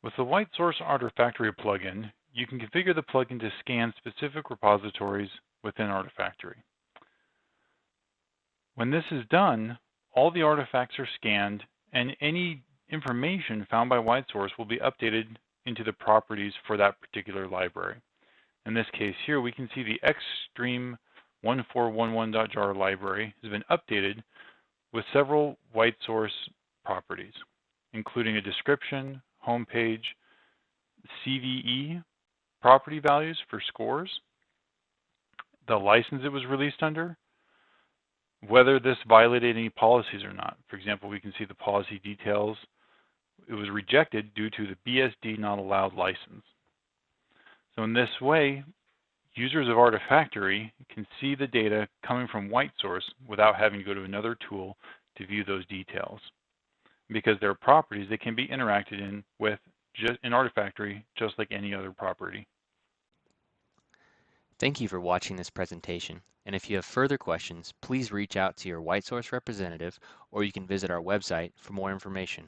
With the WhiteSource Artifactory plugin, you can configure the plugin to scan specific repositories within Artifactory. When this is done, all the artifacts are scanned and any information found by WhiteSource will be updated into the properties for that particular library. In this case here, we can see the xstream1411.jar library has been updated with several WhiteSource properties, including a description, homepage, CVE property values for scores, the license it was released under, whether this violated any policies or not. For example, we can see the policy details. It was rejected due to the BSD not allowed license. So in this way, users of Artifactory can see the data coming from WhiteSource without having to go to another tool to view those details. Because they're properties that can be interacted with in Artifactory just like any other property. Thank you for watching this presentation, and if you have further questions, please reach out to your WhiteSource representative or you can visit our website for more information.